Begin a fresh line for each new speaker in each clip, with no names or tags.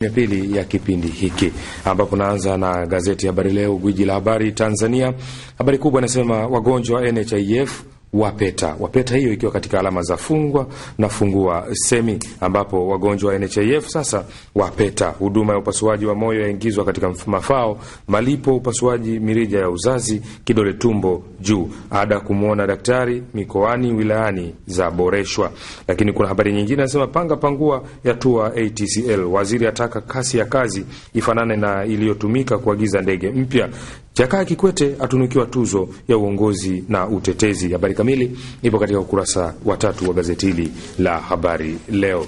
Ya pili ya kipindi hiki ambapo naanza na gazeti Habari Leo, gwiji la habari Tanzania. Habari kubwa inasema wagonjwa wa NHIF wapeta hiyo ikiwa katika alama za fungwa na fungua semi, ambapo wagonjwa wa NHIF sasa wapeta. Huduma ya upasuaji wa moyo yaingizwa katika mafao, malipo upasuaji mirija ya uzazi, kidole tumbo juu, ada kumuona daktari mikoani wilayani za boreshwa. Lakini kuna habari nyingine inasema panga pangua yatua ATCL, waziri ataka kasi ya kazi ifanane na iliyotumika kuagiza ndege mpya. Jakaya Kikwete atunukiwa tuzo ya uongozi na utetezi. Habari kamili ipo katika ukurasa wa 3 wa gazeti hili la Habari Leo.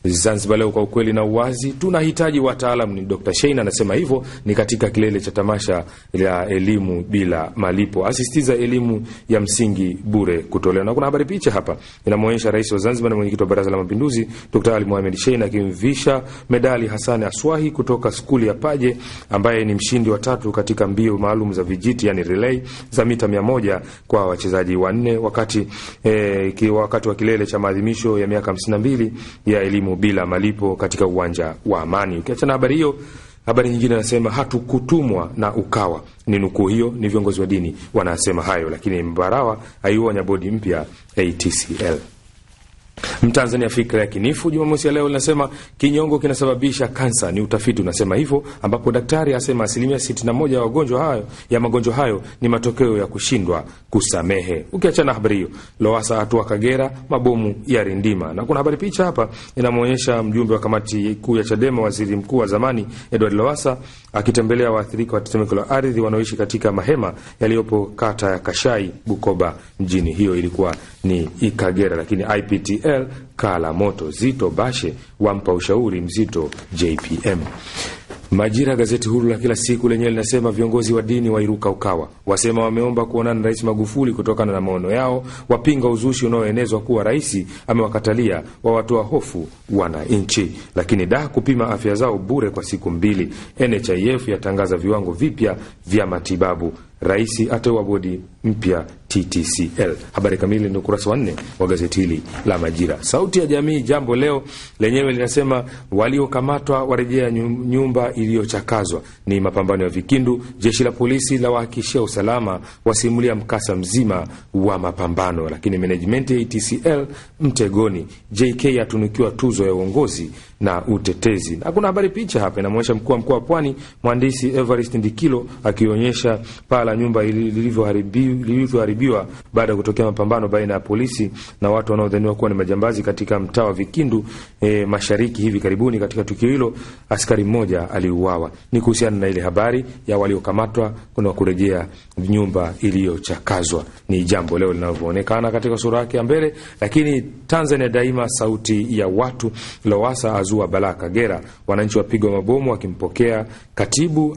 Zanzibar Leo, kwa ukweli na uwazi, tunahitaji wataalamu. Ni Dr. Shein anasema hivyo ni katika kilele cha tamasha la elimu bila malipo, asisitiza elimu ya msingi bure kutolewa. Na kuna habari picha hapa inamuonyesha rais wa Zanzibar na mwenyekiti wa Baraza la Mapinduzi Dr. Ali Mohamed Shein akimvisha medali Hassan Aswahi kutoka skuli ya Paje, ambaye ni mshindi wa 3 katika mbio maalum za vijiti, yani relay za mita 100 kwa wachezaji wanne, wakati wa kilele cha maadhimisho ya miaka 52 ya elimu bila malipo katika uwanja wa Amani. Ukiachana habari hiyo, habari nyingine nasema hatukutumwa na Ukawa. Ni nukuu hiyo, ni viongozi wa dini wanasema hayo, lakini Mbarawa aionya bodi mpya ATCL. Mtanzania fikra ya kinifu Jumamosi ya leo linasema kinyongo kinasababisha kansa, ni utafiti unasema hivyo, ambapo daktari asema 61% ya magonjwa hayo ni matokeo ya kushindwa kusamehe. Ukiachana habari hiyo, Lowassa hatua Kagera, mabomu ya rindima. Na kuna habari picha hapa inamuonyesha mjumbe wa kamati kuu ya Chadema, waziri mkuu wa zamani Edward Lowassa akitembelea waathirika wa tetemeko la ardhi wanaoishi katika mahema yaliyopo kata ya Kashai, Bukoba mjini. Hiyo ilikuwa ni Kagera, lakini IPTL kala moto. Zito Bashe wampa ushauri mzito JPM. Majira, gazeti huru la kila siku, lenyewe linasema viongozi wa dini wairuka Ukawa, wasema wameomba kuonana na Rais Magufuli kutokana na maono yao, wapinga uzushi unaoenezwa kuwa rais amewakatalia, wawatoa hofu wananchi. Lakini kupima afya zao bure kwa siku 2. NHIF yatangaza viwango vipya vya matibabu. Rais ateua bodi mpya TTCL. Habari kamili ni ukurasa wa 4 wa gazeti hili la Majira. Sauti ya Jamii, Jambo Leo, lenyewe linasema waliokamatwa warejea nyumba iliyochakazwa, ni mapambano ya Vikindu. Jeshi la polisi la wahakikishia usalama, wasimulia mkasa mzima wa mapambano. Lakini management ya ATCL mtegoni, JK atunukiwa tuzo ya uongozi na utetezi. Na kuna habari picha hapa inamuonyesha mkuu wa mkoa wa Pwani mhandisi Everest Ndikilo akionyesha paa la nyumba lilivyoharibiwa baada ya kutokea mapambano baina ya polisi na watu wanaodhaniwa kuwa ni majambazi katika mtaa wa Vikindu mashariki hivi karibuni. Katika tukio hilo askari mmoja aliuawa. Ni kuhusiana na ile habari ya waliokamatwa kuna kurejea nyumba iliyochakazwa. Ni Jambo Leo linavyoonekana katika sura yake ya mbele. Lakini Tanzania Daima, sauti ya watu, Lowassa azua balaa Kagera, wananchi wapigwa mabomu wakimpokea katibu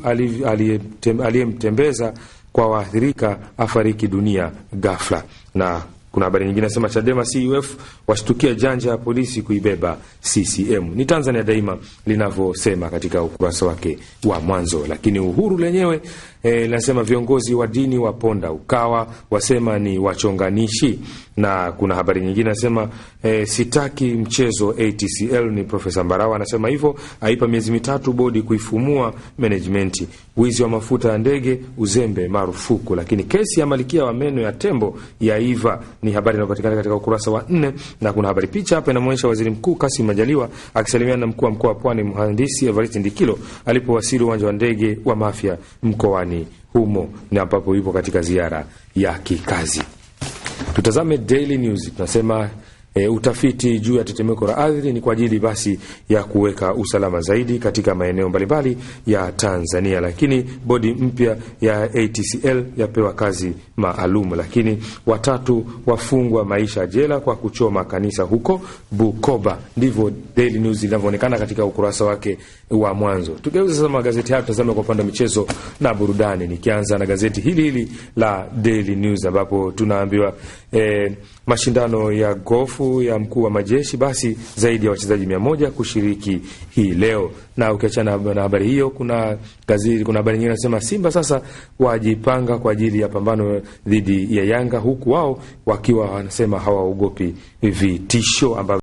aliyemtembeza kwa waathirika afariki dunia ghafla. Na kuna habari nyingine nasema Chadema CUF washtukia janja ya polisi kuibeba CCM. Ni Tanzania Daima linavyosema katika ukurasa wake wa mwanzo. Lakini Uhuru lenyewe linasema viongozi wa dini waponda Ukawa, wasema ni wachonganishi. Na kuna habari nyingine nasema sitaki mchezo ATCL, ni Profesa Mbarawa anasema hivyo, aipa miezi 3 bodi kuifumua management. Wizi wa mafuta ya ndege uzembe marufuku. Lakini kesi ya Malikia wa meno ya tembo yaiva, ni habari inayopatikana katika ukurasa wa 4. Na kuna habari picha hapa inamuonyesha Waziri Mkuu Kassim Majaliwa akisalimiana na mkuu wa mkoa wa Pwani mhandisi Everest Ndikilo alipowasili uwanja wa ndege wa Mafia mkoani humo, na ambapo yupo katika ziara ya kikazi. Tutazame Daily News. Tunasema utafiti juu ya tetemeko la ardhi ni kwa ajili basi ya kuweka usalama zaidi katika maeneo mbalimbali ya Tanzania. Lakini bodi mpya ya ATCL yapewa kazi maalum. Lakini 3 wafungwa maisha jela kwa kuchoma kanisa huko Bukoba. Ndivyo Daily News linavyoonekana katika ukurasa wake wa mwanzo. Tugeuze sasa magazeti haya, tutazame kwa upande wa michezo na burudani, nikianza na gazeti hili la Daily News, ambapo tunaambiwa mashindano ya gofu ya mkuu wa majeshi, basi zaidi ya wachezaji 100 kushiriki hii leo. Na ukiachana na habari hiyo, kuna habari nyingine inasema Simba sasa wajipanga kwa ajili ya pambano dhidi ya Yanga, huku wao wakiwa wanasema hawaogopi vitisho ambavyo